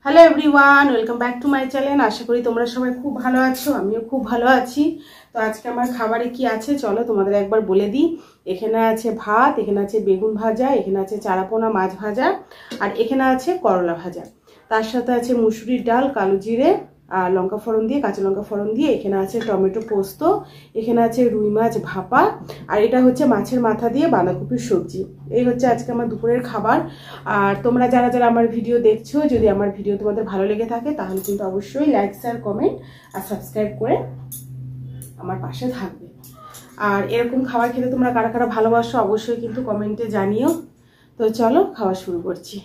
Hello everyone, welcome back to my channel. আশা করি তোমরা সবাই খুব ভালো আছো, আমিও খুব ভালো আছি। তো আজকে আমার খাবারে কি আছে চলো তোমাদের একবার বলে দিই। এখানে আছে ভাত, এখানে আছে বেগুন ভাজা, এখানে আছে চারাপোনা মাছ ভাজা, আর এখানে আছে করলা ভাজা। তার সাথে আছে মুসুরির ডাল, কালো জিরে আর লঙ্কা ফোড়ন দিয়ে, কাঁচা লঙ্কা ফোড়ন দিয়ে। এখানে আছে টমেটো পোস্ত, এখানে আছে রুই মাছ ভাপা, আর এটা হচ্ছে মাছের মাথা দিয়ে বাঁধাকপির সবজি। এই হচ্ছে আজকে আমার দুপুরের খাবার। আর তোমরা যারা যারা আমার ভিডিও দেখছো, যদি আমার ভিডিও তোমাদের ভালো লেগে থাকে তাহলে কিন্তু অবশ্যই লাইক, শেয়ার, কমেন্ট আর সাবস্ক্রাইব করে আমার পাশে থাকবে। আর এরকম খাবার খেতে তোমরা কারা কারা ভালোবাসো অবশ্যই কিন্তু কমেন্টে জানিও। তো চলো খাওয়া শুরু করছি।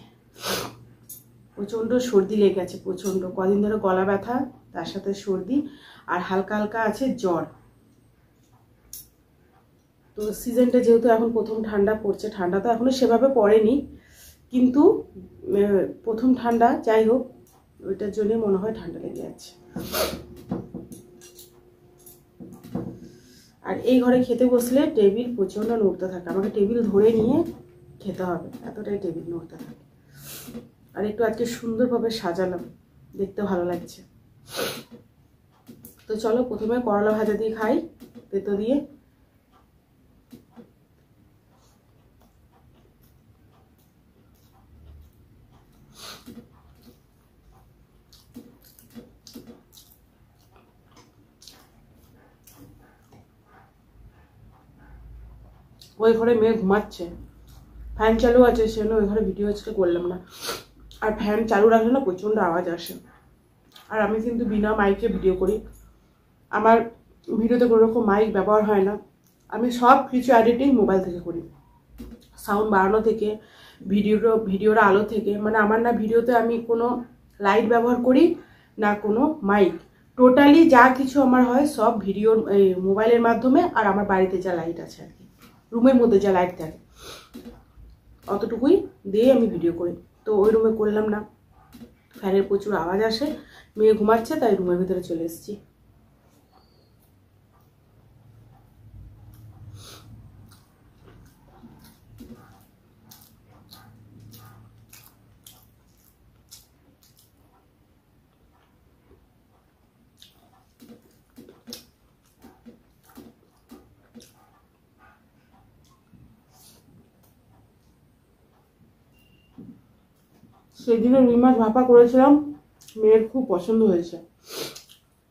প্রচণ্ড সর্দি লেগে গেছে, প্রচণ্ড কদিন ধরে গলা ব্যথা, তার সাথে সর্দি আর হালকা হালকা আছে জ্বর। তো সিজনটা যেহেতু এখন প্রথম ঠান্ডা পড়ছে, ঠান্ডা তো এখনো সেভাবে পড়েনি, কিন্তু প্রথম ঠান্ডা, যাই হোক ওইটার জন্য মনে হয় ঠান্ডা লেগে যাচ্ছে। আর এই ঘরে খেতে বসলে টেবিল প্রচণ্ড নড়তে থাকে, আমাকে টেবিল ধরে নিয়ে খেতে হবে, এতটাই টেবিল নড়তে থাকে। আর একটু আজকে সুন্দরভাবে সাজালাম, দেখতে ভালো লাগছে। তো চলো প্রথমে করলা ভাজা দিয়ে খাই, তেতো দিয়ে। ওই ঘরে মেয়ে ঘুমাচ্ছে, ফ্যান চালু আছে, সেজন্য ওই ঘরে ভিডিও আজকে করলাম না। আর ফ্যান চালু রাখলে না প্রচণ্ড আওয়াজ আসে। আর আমি কিন্তু বিনা মাইকে ভিডিও করি, আমার ভিডিওতে কোনো রকম মাইক ব্যবহার হয় না। আমি সব কিছু এডিটিং মোবাইল থেকে করি, সাউন্ড বাড়ানো থেকে, ভিডিওর আলো থেকে। মানে আমার না ভিডিওতে আমি কোনো লাইট ব্যবহার করি না কোনো মাইক, টোটালি যা কিছু আমার হয় সব ভিডিওর মোবাইলের মাধ্যমে। আর আমার বাড়িতে যা লাইট আছে আর কি, রুমের মধ্যে যা লাইট থাকে অতটুকুই দিয়ে আমি ভিডিও করি। তো ওই রুমে করলাম না, ফ্যানের প্রচুর আওয়াজ আসে, মেয়ে ঘুমাচ্ছে তাই রুমের ভিতরে চলে এসেছি। সেদিনে রুই মাছ ভাপা করেছিলাম, মেয়ের খুব পছন্দ হয়েছে,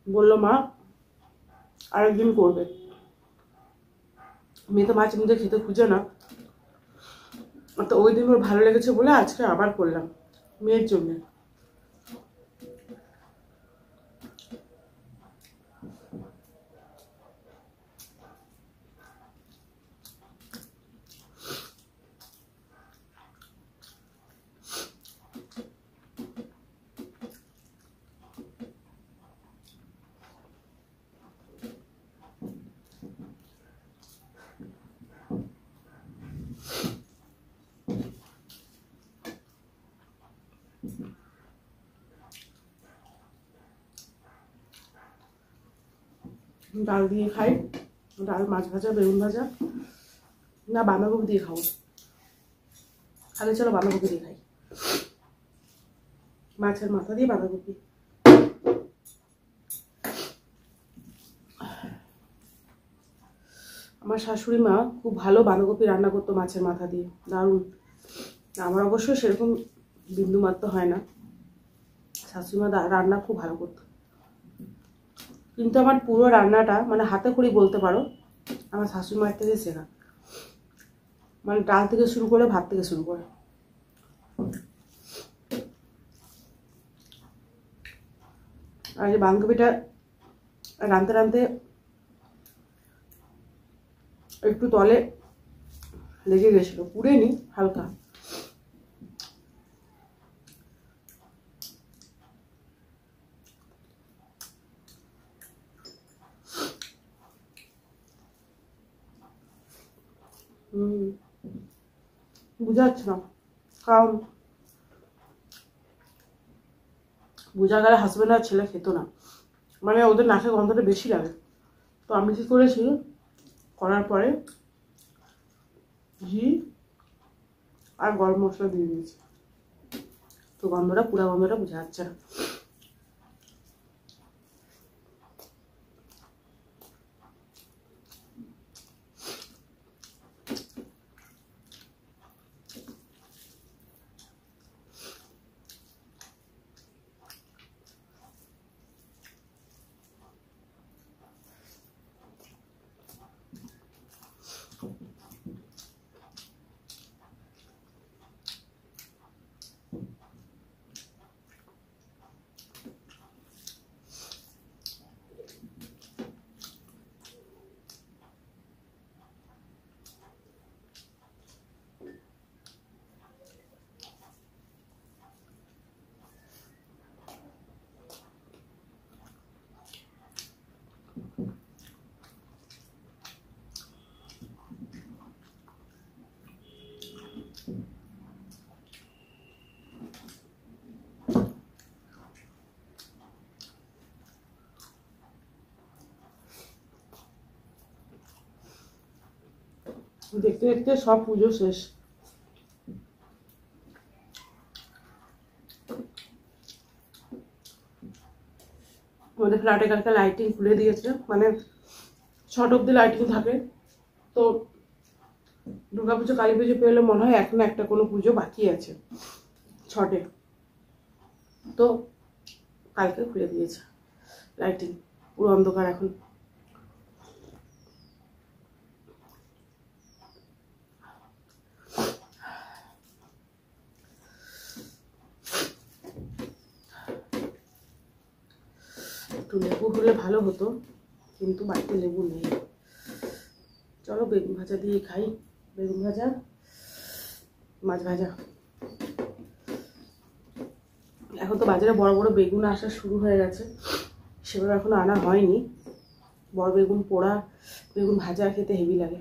বললো মা আরেকদিন করবে। মেয়ে তো মাছ নিজে খেতে খুঁজে না, তো ওই দিন ওর ভালো লেগেছে বলে আজকে আবার করলাম মেয়ের জন্য। ডাল দিয়ে খাই, ডাল, মাছ ভাজা, বেগুন ভাজা, না বাঁধাকপি দিয়ে খাবো। তাহলে চলো বাঁধাকপি দিয়ে খাই, মাছের মাথা দিয়ে বাঁধাকপি। আমার শাশুড়ি মা খুব ভালো বাঁধাকপি রান্না করতো মাছের মাথা দিয়ে, দারুণ। আমার অবশ্য সেরকম বিন্দুমাত্র হয় না, শাশুড়ি মা রান্না খুব ভালো করতো। কিন্তু আমার পুরো রান্নাটা মানে হাতে খড়ি বলতে পারো, আমার শাশুড়ি মায়ের থেকে শেখা। মানে ডাল থেকে শুরু করে ভাত থেকে শুরু করে। আর এই বাঁধাকপিটা রাঁধতে রাঁধতে একটু তলে লেগে গেছিলো, পুড়েনি, হালকা। বোঝা যাচ্ছে না, কারণ বোঝা গেলে হাজব্যান্ড আর ছেলে খেতো না, মানে ওদের নাকের গন্ধটা বেশি লাগে। তো আমি কি করেছি, করার পরে ঘি আর গরম মশলা দিয়ে দিয়েছি। তো তো গন্ধটা পুরা গন্ধটা বোঝা যাচ্ছে না। দেখতে দেখতে সব পুজো শেষ। আমাদের ফ্ল্যাটে কালকে লাইটিং খুলে দিয়েছে, মানে 6টা অব্দি লাইটিং থাকে। তো দুর্গা পুজো কালী পুজো পেলে মনে হয় এখনো একটা কোনো পুজো বাকি আছে 6টে, তো কালকে খুলে দিয়েছে লাইটিং, পুরো অন্ধকার এখন। একটু লেবু হলে ভালো হতো, কিন্তু বাড়িতে লেবু নেই। চলো বেগুন ভাজা দিয়ে খাই, বেগুন ভাজা মাছ ভাজা। এখন তো বাজারে বড় বড় বেগুন আসা শুরু হয়ে গেছে, সেগুলো এখনো আনা হয়নি। বড় বেগুন পোড়া, বেগুন ভাজা খেতে হেভি লাগে।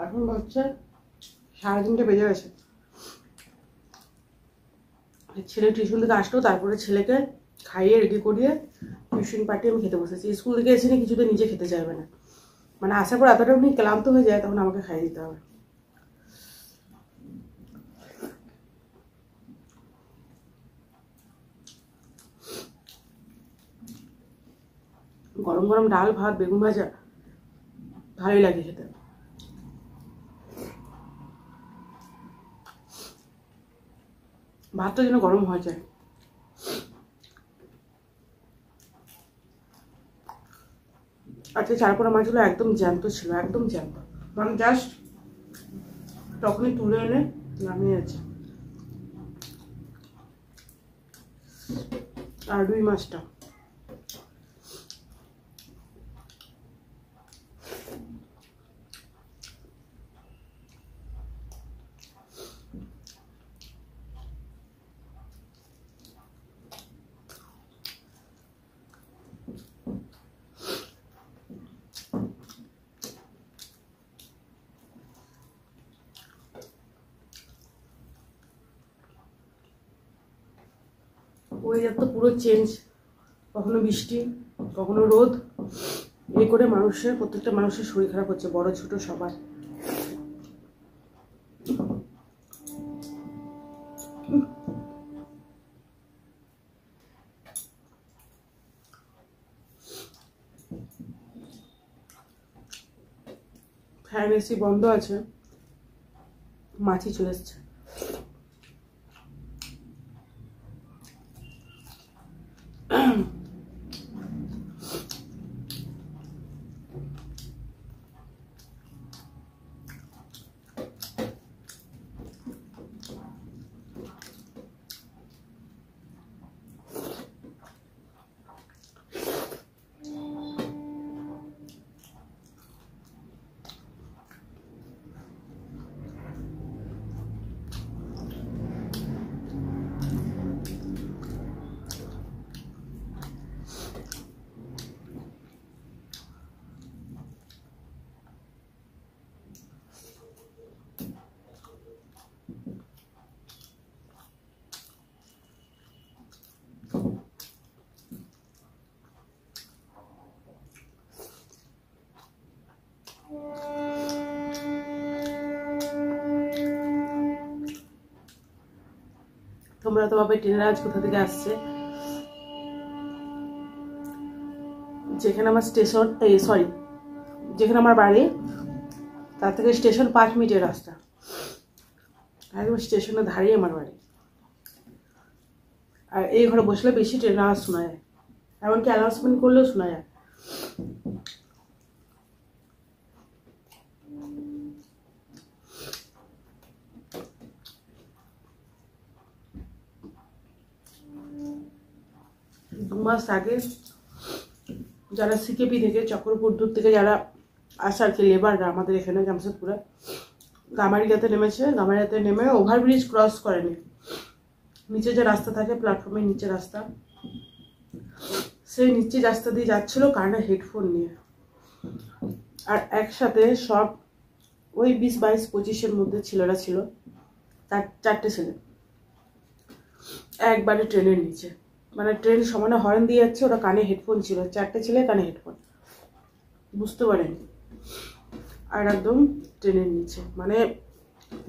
এখন হচ্ছে 3:30 বেজে গেছে। ছেলে টিউশন থেকে আসলো, তারপরে ছেলেকে খাইয়ে রেডি করিয়ে টিউশন পাঠিয়ে আমি খেতে বসেছি। স্কুল থেকে এসে না কিছুতে নিজে খেতে চাইবে না, মানে আসার পর এতটা উনি ক্লান্ত হয়ে যায়, তখন আমাকে খাইয়ে দিতে হবে। গরম গরম ডাল ভাত বেগুন ভাজা ভালোই লাগে খেতে। ভাতটা যেন গরম হয়ে যায়। আজকে চারপোনা মাছগুলো একদম জ্যান্ত ছিল, একদম জ্যান্ত, মানে জাস্ট তখনই তুলে এনে নামিয়েছে। আর রুই মাছটা ওয়েদার তো পুরো চেঞ্জ, কখনো বৃষ্টি কখনো রোদ, এই করে প্রত্যেকটা মানুষের শরীর খারাপ হচ্ছে, বড় ছোট সবার। ফ্যান এসি বন্ধ আছে, মাছি চলে এসছে। তোমরা তো ভাবে ট্রেনের আওয়াজ কোথা থেকে আসছে। যেখানে আমার স্টেশন, সরি, যেখানে আমার বাড়ি তার থেকে স্টেশন 5 মিনিটের রাস্তা। একদম স্টেশনের ধারেই আমার বাড়ি। আর এই ঘরে বসলে বেশি ট্রেনের আওয়াজ শোনা যায়, এমনকি অ্যানাউন্সমেন্ট করলেও শোনা যায়। দু মাস আগে যারা সিকেপি থেকে, চক্রপুর দূর থেকে যারা আসে আর কি, লেবাররা আমাদের এখানে জামশেদপুরে গামারিয়াতে নেমেছে। গামারিয়াতে নেমে ওভারব্রিজ ক্রস করেনি, নিচে যে রাস্তা থাকে প্ল্যাটফর্মের নিচে রাস্তা, সেই নিচে রাস্তা দিয়ে যাচ্ছিল কানে হেডফোন নিয়ে। আর একসাথে সব ওই 20, 22, 25-এর মধ্যে ছেলেরা ছিল, তার 4টে ছেলে একবারে ট্রেনের নিচে, মানে ট্রেন সমানে হর্ন দিয়ে যাচ্ছে, ওরা কানে হেডফোন ছিল, 4টে ছেলে কানে হেডফোন, বুঝতে পারেনি। আর একদম ট্রেনের নিচে, মানে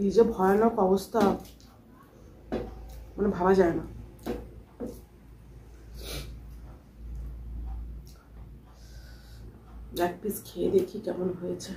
এই যে ভয়ানক অবস্থা, মানে ভাবা যায় না। এক পিস খেয়ে দেখি কেমন হয়েছে।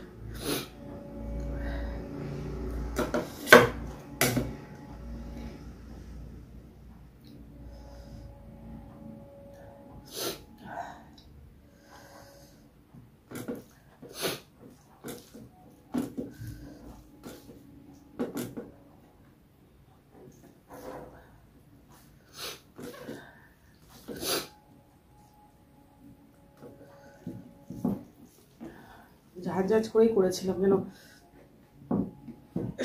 ঝাঁঝ করেই করেছিলাম, যেন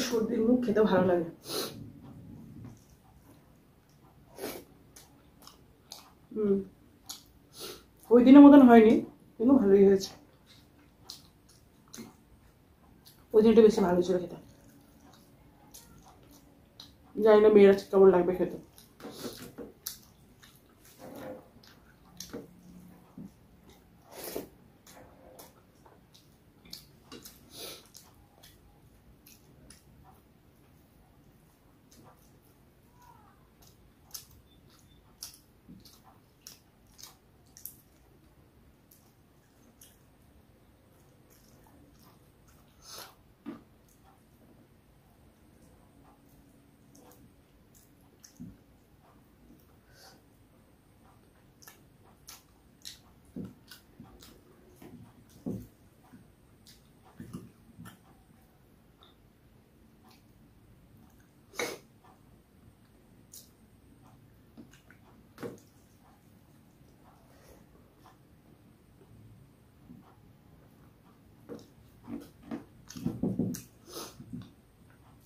সর্দির মুখ খেতে ভালো লাগে। ওই দিনের মতন হয়নি, কিন্তু ভালোই হয়েছে। ওই দিনটা বেশি ভালো ছিল খেতে। জানি না মেয়েরা কেমন লাগবে খেতে।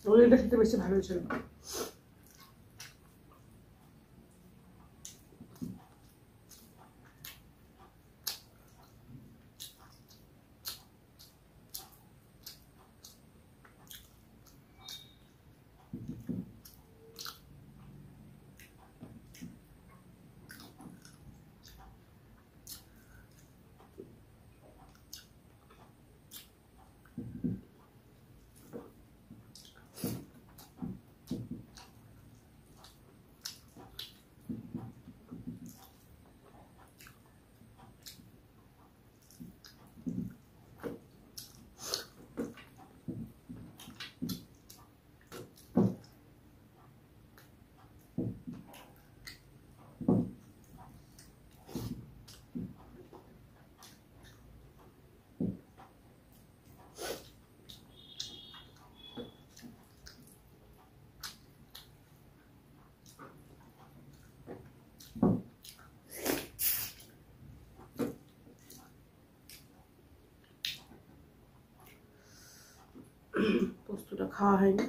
ওইটা খেতে বেশি ভালো ছিল। পোস্তটা খাওয়া হয়নি,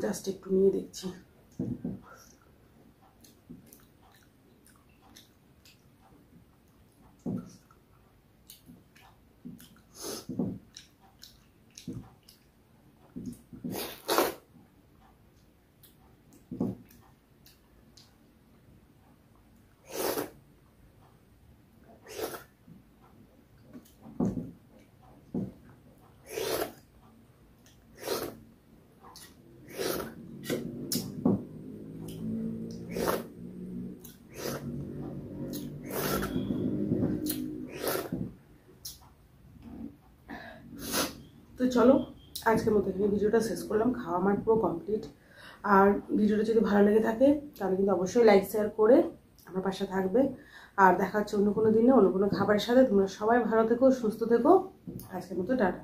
জাস্ট একটু নিয়ে দেখছি। তো চলো আজকের মতো এখানে ভিডিওটা শেষ করলাম। খাওয়া আমার পুরো কমপ্লিট। আর ভিডিওটা যদি ভালো লেগে থাকে তাহলে কিন্তু অবশ্যই লাইক শেয়ার করে আমার পাশে থাকবে। আর দেখা হচ্ছে অন্য কোনো দিনে অন্য কোনো খাবারের সাথে। তোমরা সবাই ভালো থেকো, সুস্থ থেকো। আজকের মতো টাটা।